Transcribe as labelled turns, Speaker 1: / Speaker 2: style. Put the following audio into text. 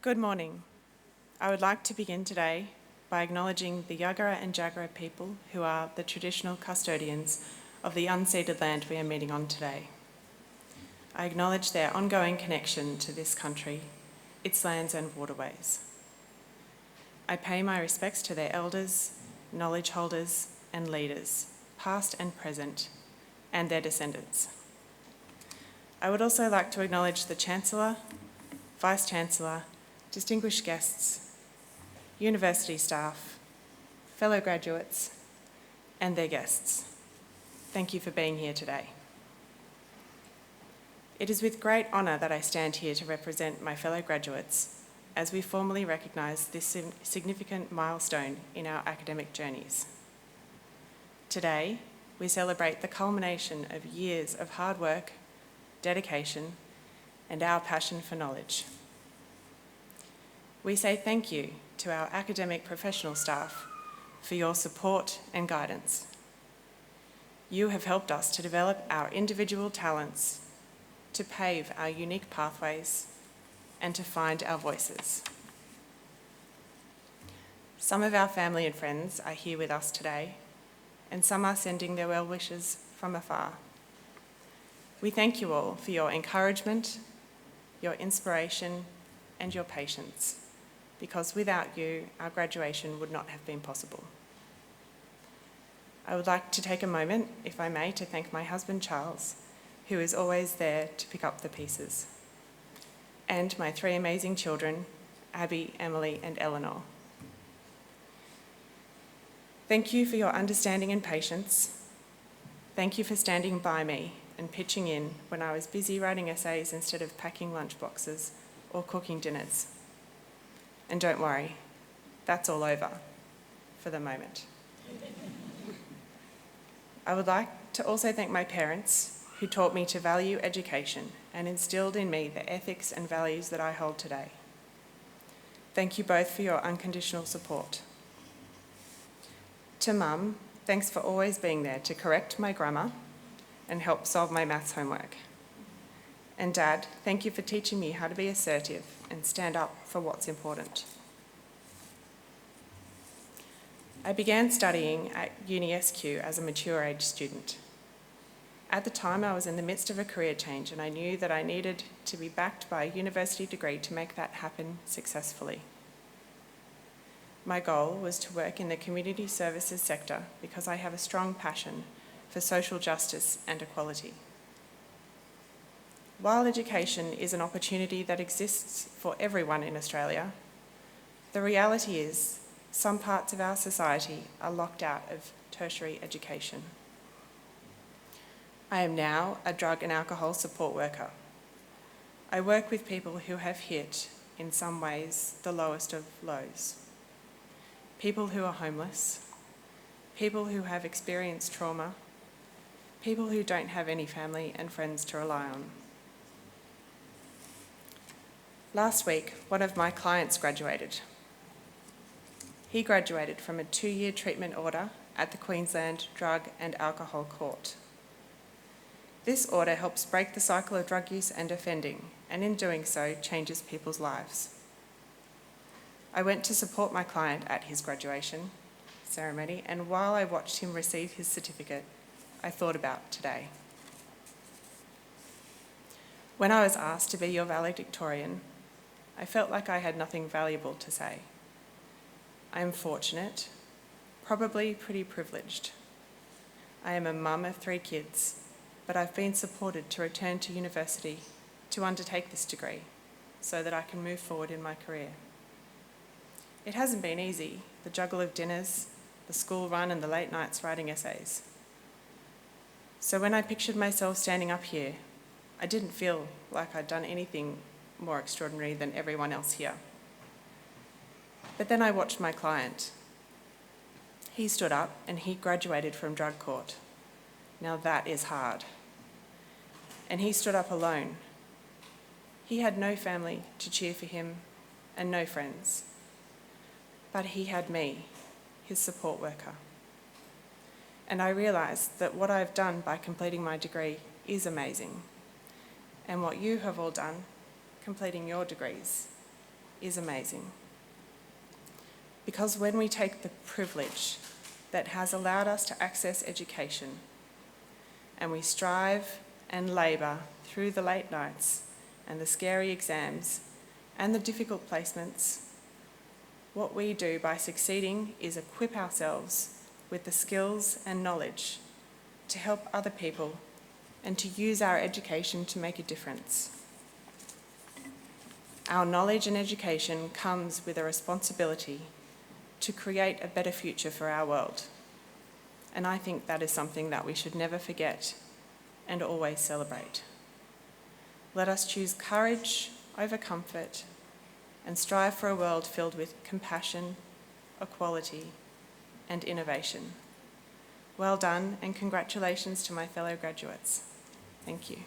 Speaker 1: Good morning. I would like to begin today by acknowledging the Yagara and Jagara people who are the traditional custodians of the unceded land we are meeting on today. I acknowledge their ongoing connection to this country, its lands and waterways. I pay my respects to their elders, knowledge holders and leaders, past and present, and their descendants. I would also like to acknowledge the Chancellor, Vice-Chancellor, distinguished guests, university staff, fellow graduates, and their guests. Thank you for being here today. It is with great honour that I stand here to represent my fellow graduates as we formally recognise this significant milestone in our academic journeys. Today, we celebrate the culmination of years of hard work, dedication, and our passion for knowledge. We say thank you to our academic professional staff for your support and guidance. You have helped us to develop our individual talents, to pave our unique pathways, and to find our voices. Some of our family and friends are here with us today, and some are sending their well wishes from afar. We thank you all for your encouragement, your inspiration, and your patience, because without you, our graduation would not have been possible. I would like to take a moment, if I may, to thank my husband, Charles, who is always there to pick up the pieces, and my three amazing children, Abby, Emily, and Eleanor. Thank you for your understanding and patience. Thank you for standing by me and pitching in when I was busy writing essays instead of packing lunchboxes or cooking dinners. And don't worry, that's all over for the moment. I would like to also thank my parents who taught me to value education and instilled in me the ethics and values that I hold today. Thank you both for your unconditional support. To Mum, thanks for always being there to correct my grammar and help solve my maths homework. And Dad, thank you for teaching me how to be assertive and stand up for what's important. I began studying at UniSQ as a mature age student. At the time, I was in the midst of a career change and I knew that I needed to be backed by a university degree to make that happen successfully. My goal was to work in the community services sector because I have a strong passion for social justice and equality. While education is an opportunity that exists for everyone in Australia, the reality is some parts of our society are locked out of tertiary education. I am now a drug and alcohol support worker. I work with people who have hit, in some ways, the lowest of lows. People who are homeless, people who have experienced trauma, people who don't have any family and friends to rely on. Last week, one of my clients graduated. He graduated from a 2-year treatment order at the Queensland Drug and Alcohol Court. This order helps break the cycle of drug use and offending, and in doing so, changes people's lives. I went to support my client at his graduation ceremony, and while I watched him receive his certificate, I thought about today. When I was asked to be your valedictorian, I felt like I had nothing valuable to say. I am fortunate, probably pretty privileged. I am a mum of 3 kids, but I've been supported to return to university to undertake this degree so that I can move forward in my career. It hasn't been easy, the juggle of dinners, the school run and the late nights writing essays. So when I pictured myself standing up here, I didn't feel like I'd done anything more extraordinary than everyone else here. But then I watched my client. He stood up and he graduated from drug court. Now that is hard. And he stood up alone. He had no family to cheer for him and no friends. But he had me, his support worker. And I realised that what I've done by completing my degree is amazing. And what you have all done, completing your degrees, is amazing. Because when we take the privilege that has allowed us to access education and we strive and labour through the late nights and the scary exams and the difficult placements, what we do by succeeding is equip ourselves with the skills and knowledge to help other people and to use our education to make a difference. Our knowledge and education comes with a responsibility to create a better future for our world. And I think that is something that we should never forget and always celebrate. Let us choose courage over comfort and strive for a world filled with compassion, equality, and innovation. Well done, and congratulations to my fellow graduates. Thank you.